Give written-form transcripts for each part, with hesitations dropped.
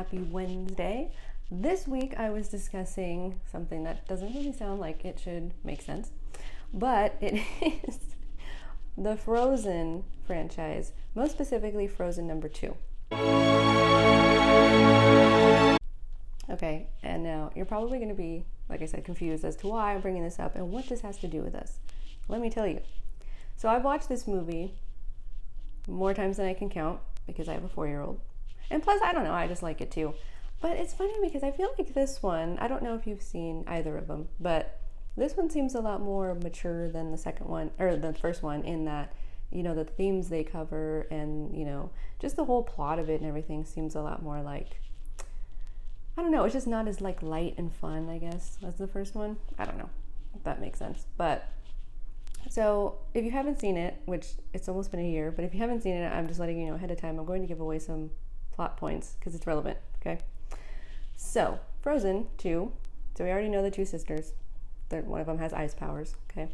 happy Wednesday. This week I was discussing something that doesn't really sound like it should make sense, but it is the Frozen franchise, most specifically Frozen number 2. Okay, and now you're probably going to be, like I said, confused as to why I'm bringing this up and what this has to do with us. Let me tell you. So I've watched this movie more times than I can count because I have a 4-year-old. And plus, I don't know, I just like it too. But it's funny because I feel like this one, I don't know if you've seen either of them, but this one seems a lot more mature than the second one, or the first one, in that, you know, the themes they cover and, you know, just the whole plot of it and everything seems a lot more like, I don't know, it's just not as like light and fun, I guess, as the first one. I don't know if that makes sense. But so if you haven't seen it, which it's almost been a year, but if you haven't seen it, I'm just letting you know ahead of time, I'm going to give away some plot points because it's relevant, okay? So, Frozen 2, so we already know the two sisters. One of them has ice powers, okay?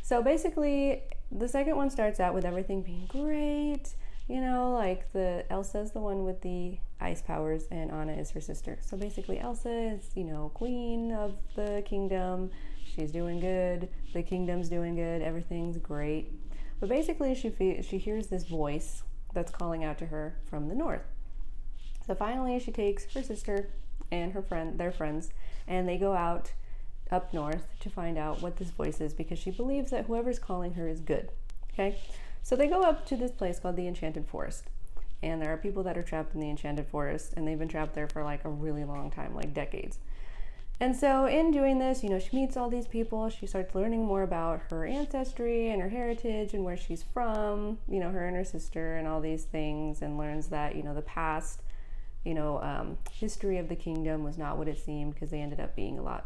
So basically, the second one starts out with everything being great, you know, like Elsa's the one with the ice powers and Anna is her sister. So basically Elsa is, you know, queen of the kingdom. She's doing good. The kingdom's doing good. Everything's great. But basically she hears this voice that's calling out to her from the north. So finally she takes her sister and their friends, and they go out up north to find out what this voice is because she believes that whoever's calling her is good. Okay? So they go up to this place called the Enchanted Forest. And there are people that are trapped in the Enchanted Forest, and they've been trapped there for like a really long time, like decades. And so in doing this, you know, she meets all these people. She starts learning more about her ancestry and her heritage and where she's from, you know, her and her sister and all these things, and learns that, you know, the past, you know, history of the kingdom was not what it seemed because they ended up being a lot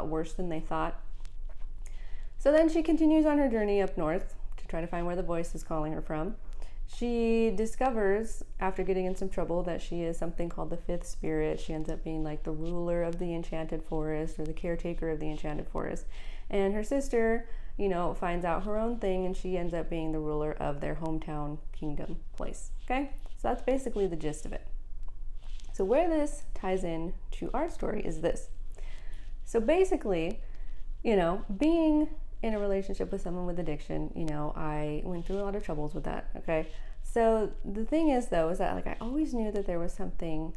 worse than they thought. So then she continues on her journey up north to try to find where the voice is calling her from. She discovers, after getting in some trouble, that she is something called the fifth spirit. She ends up being like the ruler of the Enchanted Forest, or the caretaker of the Enchanted Forest. And her sister, you know, finds out her own thing, and she ends up being the ruler of their hometown kingdom place. Okay? So that's basically the gist of it. So where this ties in to our story is this. So basically, you know, being in a relationship with someone with addiction, you know, I went through a lot of troubles with that, okay? So the thing is, though, is that, like, I always knew that there was something,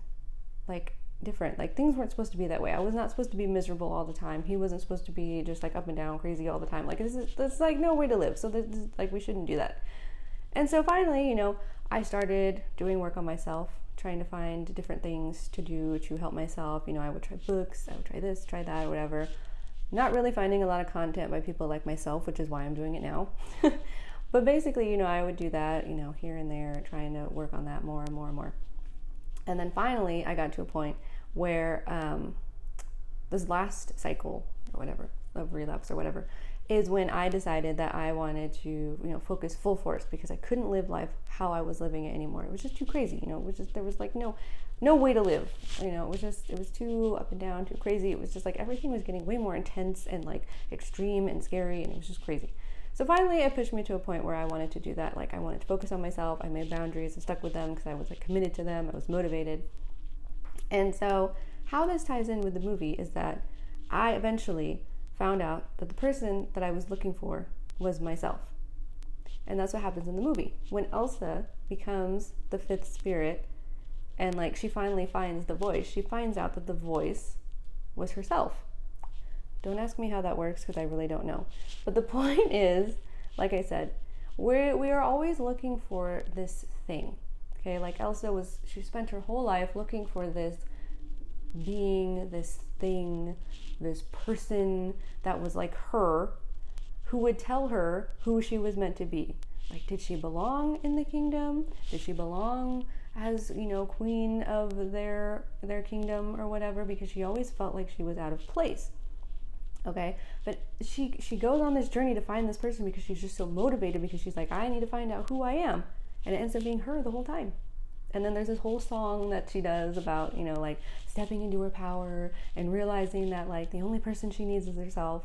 like, different. Like, things weren't supposed to be that way. I was not supposed to be miserable all the time. He wasn't supposed to be just, like, up and down crazy all the time. Like, that's like, no way to live. So, like, we shouldn't do that. And so finally, you know, I started doing work on myself, trying to find different things to do to help myself. You know, I would try books, I would try this, try that, or whatever. Not really finding a lot of content by people like myself, which is why I'm doing it now. But basically, you know, I would do that, you know, here and there, trying to work on that more and more and more. And then finally, I got to a point where this last cycle or whatever, of relapse or whatever, is when I decided that I wanted to, you know, focus full force because I couldn't live life how I was living it anymore. It was just too crazy, you know, it was just, there was like no way to live, you know, it was too up and down, too crazy. It was just like everything was getting way more intense and like extreme and scary, and it was just crazy. So finally it pushed me to a point where I wanted to do that. Like, I wanted to focus on myself. I made boundaries and stuck with them because I was like committed to them. I was motivated. And so how this ties in with the movie is that I eventually found out that the person that I was looking for was myself. And that's what happens in the movie. When Elsa becomes the fifth spirit and like she finally finds the voice, she finds out that the voice was herself. Don't ask me how that works because I really don't know. But the point is, like I said, we are always looking for this thing. Okay, like Elsa she spent her whole life looking for this being, this thing, this person that was like her, who would tell her who she was meant to be. Like, did she belong in the kingdom? Did she belong as, you know, queen of their kingdom or whatever? Because she always felt like she was out of place. Okay, but she goes on this journey to find this person because she's just so motivated, because she's like, I need to find out who I am. And it ends up being her the whole time. And then there's this whole song that she does about, you know, like stepping into her power and realizing that like the only person she needs is herself.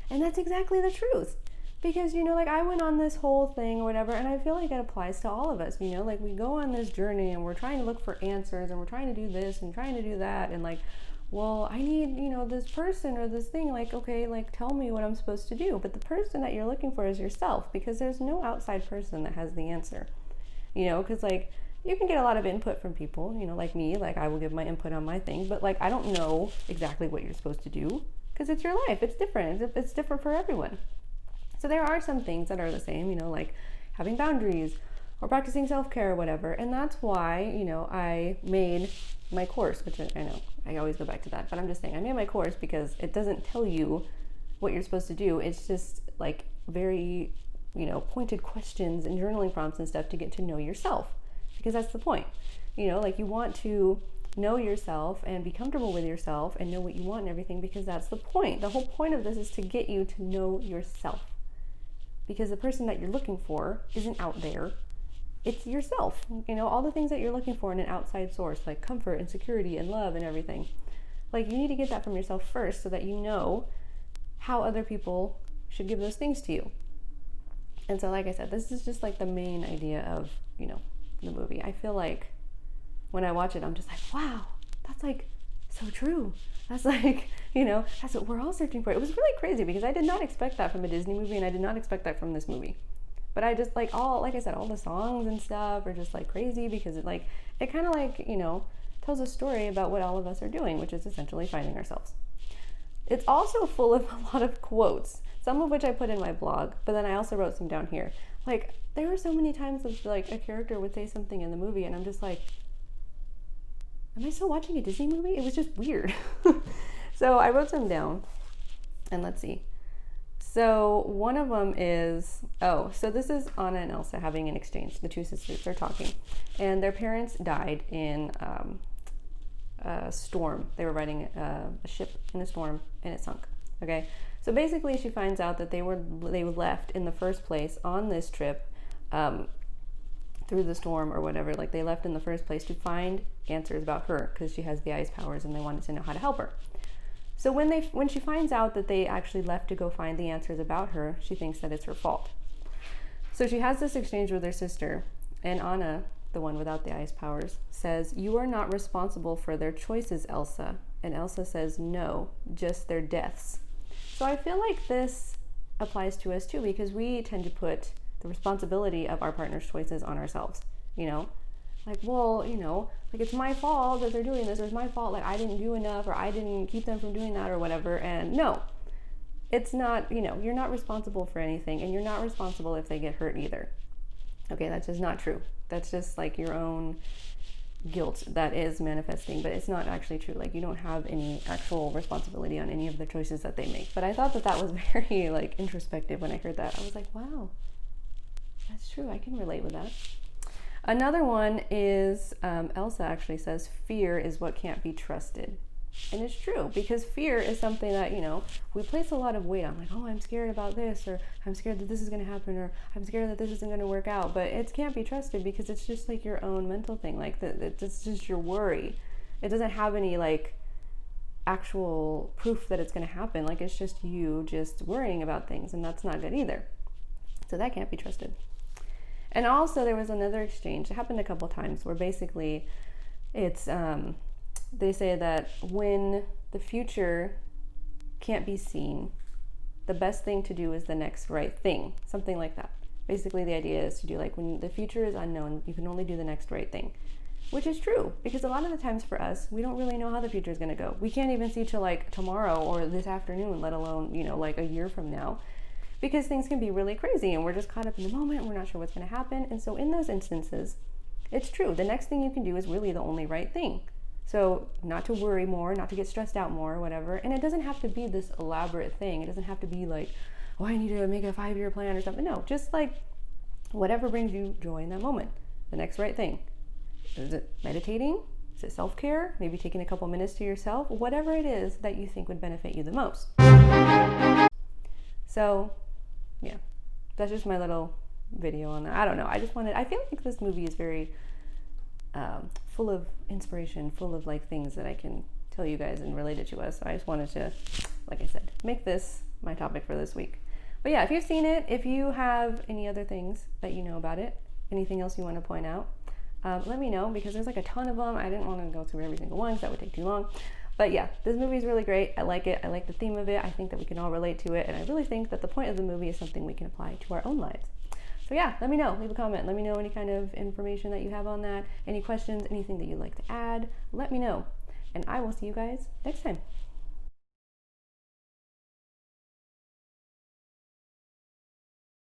And that's exactly the truth. Because, you know, like I went on this whole thing or whatever, and I feel like it applies to all of us, you know, like we go on this journey and we're trying to look for answers and we're trying to do this and trying to do that. And like, well, I need, you know, this person or this thing, like, okay, like tell me what I'm supposed to do. But the person that you're looking for is yourself, because there's no outside person that has the answer, you know, because like you can get a lot of input from people, you know, like me, like I will give my input on my thing, but like I don't know exactly what you're supposed to do because it's your life. It's different. It's different for everyone. So there are some things that are the same, you know, like having boundaries or practicing self-care or whatever. And that's why, you know, I made my course, which I know I always go back to that, but I'm just saying I made my course because it doesn't tell you what you're supposed to do. It's just like very, you know, pointed questions and journaling prompts and stuff to get to know yourself, because that's the point. You know, like you want to know yourself and be comfortable with yourself and know what you want and everything, because that's the point. The whole point of this is to get you to know yourself. Because the person that you're looking for isn't out there. It's yourself. You know, all the things that you're looking for in an outside source, like comfort and security and love and everything. Like you need to get that from yourself first so that you know how other people should give those things to you. And so, like I said, this is just like the main idea of, you know, the movie. I feel like when I watch it, I'm just like, wow, that's like so true. That's like, you know, that's what we're all searching for. It was really crazy because I did not expect that from a Disney movie, and I did not expect that from this movie. But I just like like I said, all the songs and stuff are just like crazy because it kind of like, you know, tells a story about what all of us are doing, which is essentially finding ourselves. It's also full of a lot of quotes, some of which I put in my blog, but then I also wrote some down here. Like there were so many times of like a character would say something in the movie and I'm just like, am I still watching a Disney movie? It was just weird. So I wrote some down, and let's see. So one of them is, so this is Anna and Elsa having an exchange. The two sisters are talking, and their parents died in a storm. They were riding a ship in a storm, and it sunk. Okay, so basically she finds out that they were left in the first place on this trip through the storm or whatever. Like they left in the first place to find answers about her because she has the ice powers, and they wanted to know how to help her. So when she finds out that they actually left to go find the answers about her, she thinks that it's her fault. So she has this exchange with her sister, and Anna, the one without the ice powers, says, "You are not responsible for their choices, Elsa." And Elsa says, "No, just their deaths." So I feel like this applies to us too, because we tend to put the responsibility of our partner's choices on ourselves, you know? Like, well, you know, like it's my fault that they're doing this, or it's my fault, like I didn't do enough, or I didn't keep them from doing that, or whatever. And no, it's not, you know, you're not responsible for anything, and you're not responsible if they get hurt either. Okay, that's just not true. That's just like your own guilt that is manifesting, but it's not actually true. Like you don't have any actual responsibility on any of the choices that they make. But I thought that was very like introspective when I heard that. I was like, wow, that's true. I can relate with that. Another one is Elsa actually says, "Fear is what can't be trusted." And it's true, because fear is something that, you know, we place a lot of weight on. Like, oh, I'm scared about this, or I'm scared that this is going to happen, or I'm scared that this isn't going to work out. But it can't be trusted because it's just like your own mental thing. Like, it's just your worry. It doesn't have any like actual proof that it's going to happen. Like, it's just you just worrying about things, and that's not good either. So that can't be trusted. And also there was another exchange, it happened a couple times, where basically it's, they say that when the future can't be seen, the best thing to do is the next right thing, something like that. Basically the idea is to do like, when the future is unknown, you can only do the next right thing, which is true, because a lot of the times for us, we don't really know how the future is going to go. We can't even see till like tomorrow or this afternoon, let alone, you know, like a year from now. Because things can be really crazy and we're just caught up in the moment. We're not sure what's going to happen. And so in those instances, it's true. The next thing you can do is really the only right thing. So not to worry more, not to get stressed out more, or whatever. And it doesn't have to be this elaborate thing. It doesn't have to be like, oh, I need to make a 5-year plan or something. No, just like whatever brings you joy in that moment. The next right thing. Is it meditating? Is it self-care? Maybe taking a couple minutes to yourself? Whatever it is that you think would benefit you the most. So yeah, that's just my little video on that. I don't know. I feel like this movie is very full of inspiration, full of like things that I can tell you guys and relate it to us. So I just wanted to, like I said, make this my topic for this week. But yeah, if you've seen it, if you have any other things that you know about it, anything else you want to point out, let me know, because there's like a ton of them. I didn't want to go through every single one because that would take too long. But yeah, this movie is really great. I like it. I like the theme of it. I think that we can all relate to it. And I really think that the point of the movie is something we can apply to our own lives. So yeah, let me know. Leave a comment. Let me know any kind of information that you have on that. Any questions, anything that you'd like to add. Let me know. And I will see you guys next time.